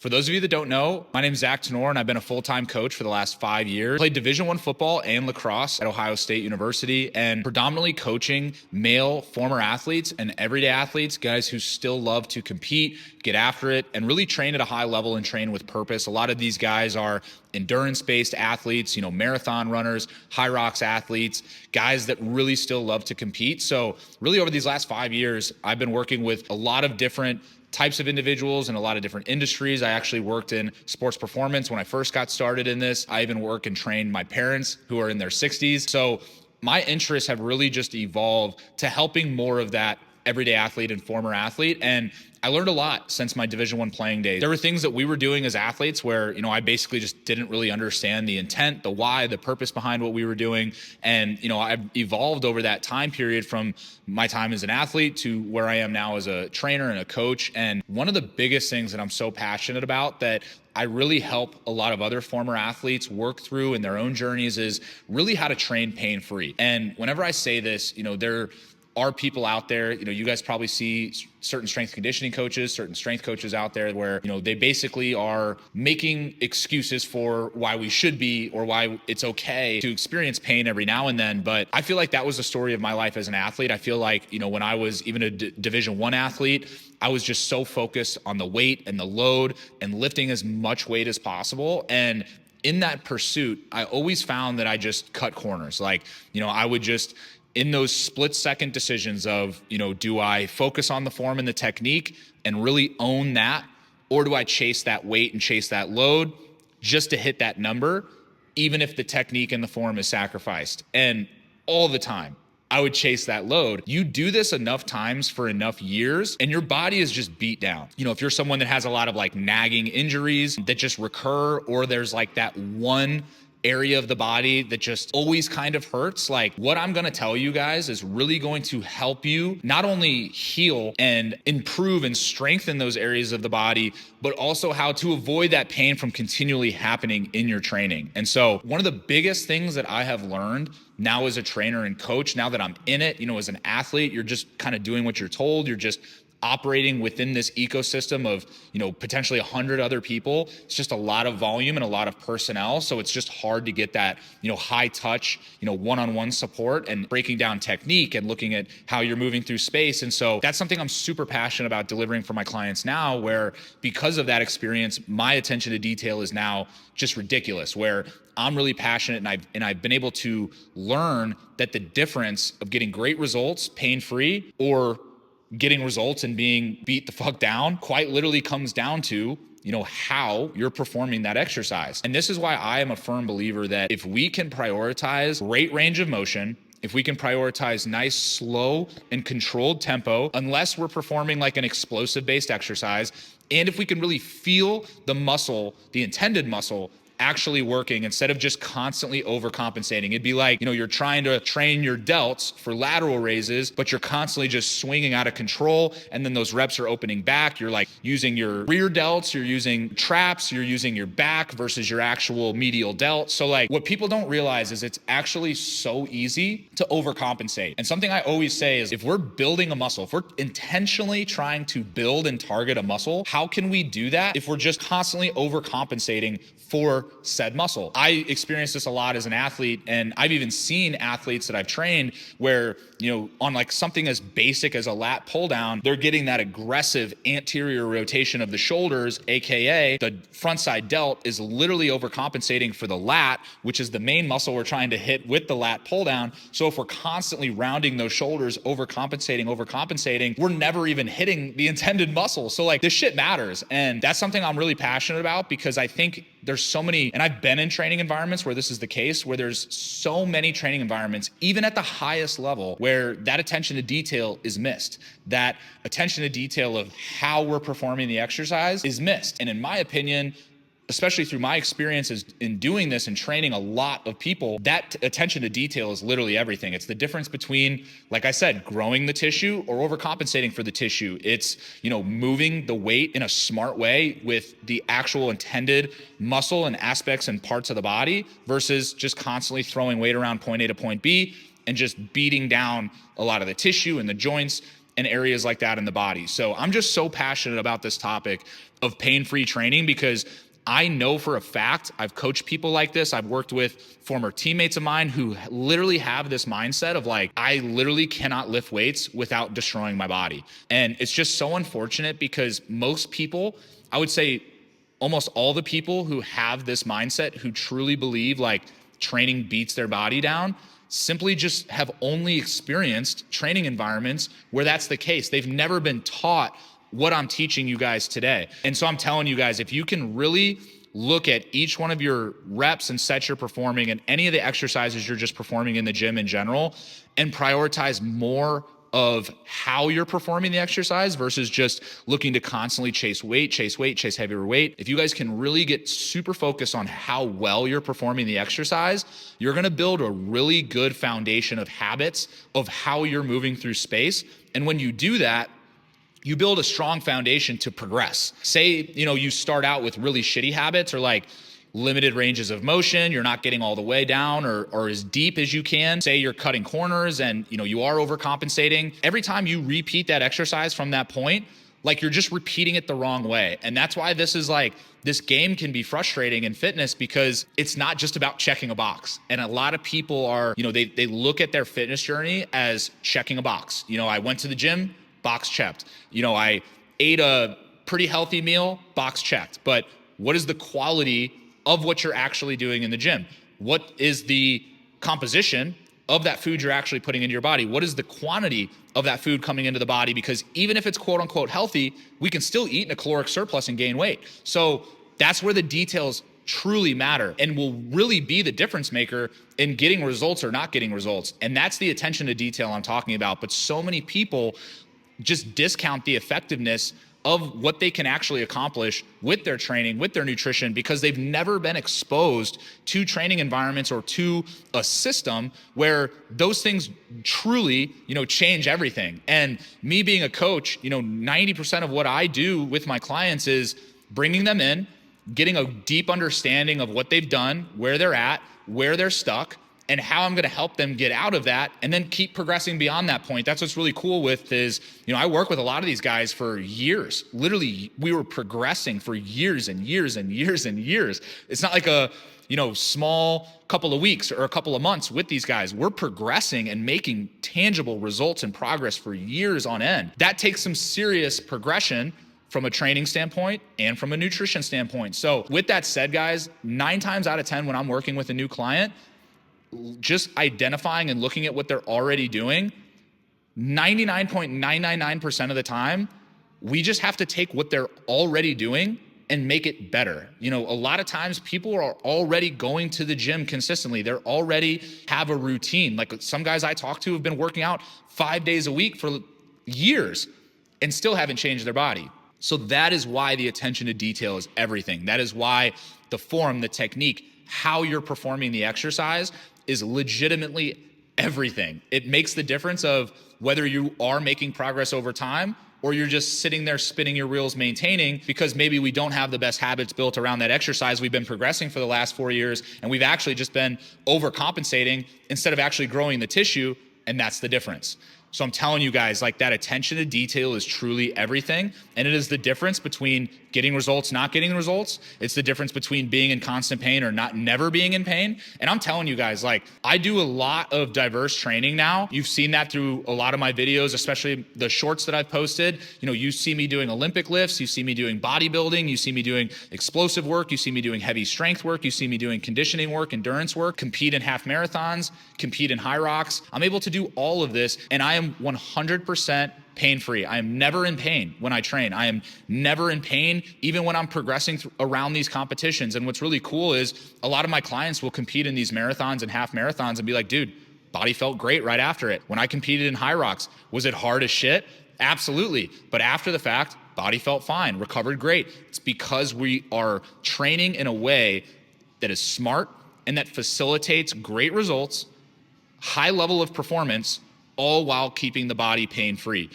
For those of you that don't know, my name is Zach Tenor, and I've been a full-time coach for the last 5 years. Played Division I football and lacrosse at Ohio State University, and predominantly coaching male former athletes and everyday athletes, guys who still love to compete, get after it, and really train at a high level and train with purpose. A lot of these guys are endurance-based athletes, marathon runners, high rocks athletes, guys that really still love to compete. So really over these last 5 years, I've been working with a lot of different types of individuals in a lot of different industries. I actually worked in sports performance when I first got started in this. I even work and train my parents who are in their 60s. So my interests have really just evolved to helping more of that everyday athlete and former athlete. And I learned a lot since my Division I playing days. There were things that we were doing as athletes where, I basically just didn't really understand the intent, the why, the purpose behind what we were doing. And, I've evolved over that time period from my time as an athlete to where I am now as a trainer and a coach. And one of the biggest things that I'm so passionate about that I really help a lot of other former athletes work through in their own journeys is really how to train pain-free. And whenever I say this, there are people out there, you guys probably see certain strength conditioning coaches, certain strength coaches out there where, they basically are making excuses for why we should be or why it's okay to experience pain every now and then. But I feel like that was the story of my life as an athlete. I feel like, when I was even a Division I athlete, I was just so focused on the weight and the load and lifting as much weight as possible. And in that pursuit, I always found that I just cut corners. I would just, in those split-second decisions of, do I focus on the form and the technique and really own that, or do I chase that weight and chase that load just to hit that number, even if the technique and the form is sacrificed? And all the time, I would chase that load. You do this enough times for enough years, and your body is just beat down. If you're someone that has a lot of nagging injuries that just recur, or there's that one area of the body that just always kind of hurts, what I'm going to tell you guys is really going to help you not only heal and improve and strengthen those areas of the body, but also how to avoid that pain from continually happening in your training. And so one of the biggest things that I have learned now as a trainer and coach, now that I'm in it, as an athlete, you're just kind of doing what you're told. You're just operating within this ecosystem of, potentially 100 other people. It's just a lot of volume and a lot of personnel. So it's just hard to get that, high touch, one-on-one support and breaking down technique and looking at how you're moving through space. And so that's something I'm super passionate about delivering for my clients now, where because of that experience, my attention to detail is now just ridiculous, where I'm really passionate and I've been able to learn that the difference of getting great results pain-free or getting results and being beat the fuck down quite literally comes down to, how you're performing that exercise. And this is why I am a firm believer that if we can prioritize great range of motion, if we can prioritize nice, slow, and controlled tempo, unless we're performing an explosive based exercise, and if we can really feel the muscle, the intended muscle, actually working instead of just constantly overcompensating. It'd be like, you're trying to train your delts for lateral raises, but you're constantly just swinging out of control. And then those reps are opening back. You're using your rear delts, you're using traps, you're using your back versus your actual medial delt. So what people don't realize is it's actually so easy to overcompensate. And something I always say is if we're building a muscle, if we're intentionally trying to build and target a muscle, how can we do that if we're just constantly overcompensating for said muscle? I experienced this a lot as an athlete, and I've even seen athletes that I've trained where, on something as basic as a lat pull down, they're getting that aggressive anterior rotation of the shoulders, AKA the front side delt is literally overcompensating for the lat, which is the main muscle we're trying to hit with the lat pull down. So if we're constantly rounding those shoulders, overcompensating, we're never even hitting the intended muscle. So this shit matters. And that's something I'm really passionate about, because I think there's so many, and I've been in training environments where this is the case, where there's so many training environments, even at the highest level, where that attention to detail is missed. That attention to detail of how we're performing the exercise is missed. And in my opinion, especially through my experiences in doing this and training a lot of people, that attention to detail is literally everything. It's the difference between, like I said, growing the tissue or overcompensating for the tissue. It's, moving the weight in a smart way with the actual intended muscle and aspects and parts of the body versus just constantly throwing weight around point A to point B and just beating down a lot of the tissue and the joints and areas like that in the body. So I'm just so passionate about this topic of pain-free training because I know for a fact, I've coached people like this. I've worked with former teammates of mine who literally have this mindset of like, I literally cannot lift weights without destroying my body. And it's just so unfortunate because most people, I would say almost all the people who have this mindset, who truly believe like training beats their body down, simply just have only experienced training environments where that's the case. They've never been taught what I'm teaching you guys today. And so I'm telling you guys, if you can really look at each one of your reps and sets you're performing and any of the exercises you're just performing in the gym in general, and prioritize more of how you're performing the exercise versus just looking to constantly chase heavier weight. If you guys can really get super focused on how well you're performing the exercise, you're gonna build a really good foundation of habits of how you're moving through space. And when you do that, you build a strong foundation to progress. Say, you start out with really shitty habits or like limited ranges of motion, you're not getting all the way down or as deep as you can. Say you're cutting corners and you are overcompensating. Every time you repeat that exercise from that point, like you're just repeating it the wrong way. And that's why this game can be frustrating in fitness because it's not just about checking a box. And a lot of people are, they look at their fitness journey as checking a box. I went to the gym, box checked. I ate a pretty healthy meal, box checked. But what is the quality of what you're actually doing in the gym? What is the composition of that food you're actually putting into your body? What is the quantity of that food coming into the body? Because even if it's quote unquote healthy, we can still eat in a caloric surplus and gain weight. So that's where the details truly matter and will really be the difference maker in getting results or not getting results. And that's the attention to detail I'm talking about. But so many people just discount the effectiveness of what they can actually accomplish with their training, with their nutrition, because they've never been exposed to training environments or to a system where those things truly, change everything. And me being a coach, 90% of what I do with my clients is bringing them in, getting a deep understanding of what they've done, where they're at, where they're stuck, and how I'm going to help them get out of that and then keep progressing beyond that point. That's what's really cool with is, I work with a lot of these guys for years. Literally, we were progressing for years and years and years and years. It's not like a, small couple of weeks or a couple of months with these guys. We're progressing and making tangible results and progress for years on end. That takes some serious progression from a training standpoint and from a nutrition standpoint. So with that said, guys, 9 times out of 10, when I'm working with a new client, just identifying and looking at what they're already doing, 99.999% of the time, we just have to take what they're already doing and make it better. A lot of times people are already going to the gym consistently. They're already have a routine. Like some guys I talk to have been working out 5 days a week for years and still haven't changed their body. So that is why the attention to detail is everything. That is why the form, the technique, how you're performing the exercise is legitimately everything. It makes the difference of whether you are making progress over time or you're just sitting there spinning your wheels maintaining because maybe we don't have the best habits built around that exercise. We've been progressing for the last 4 years and we've actually just been overcompensating instead of actually growing the tissue, and that's the difference. So I'm telling you guys, like that attention to detail is truly everything. And it is the difference between getting results, not getting results. It's the difference between being in constant pain or never being in pain. And I'm telling you guys, like I do a lot of diverse training now. You've seen that through a lot of my videos, especially the shorts that I've posted. You see me doing Olympic lifts, you see me doing bodybuilding, you see me doing explosive work, you see me doing heavy strength work, you see me doing conditioning work, endurance work, compete in half marathons, compete in high rocks. I'm able to do all of this and I am 100% pain-free. I am never in pain when I train. I am never in pain, even when I'm progressing around these competitions. And what's really cool is a lot of my clients will compete in these marathons and half marathons and be like, dude, body felt great right after it. When I competed in high rocks, was it hard as shit? Absolutely. But after the fact, body felt fine, recovered great. It's because we are training in a way that is smart and that facilitates great results, high level of performance, all while keeping the body pain-free.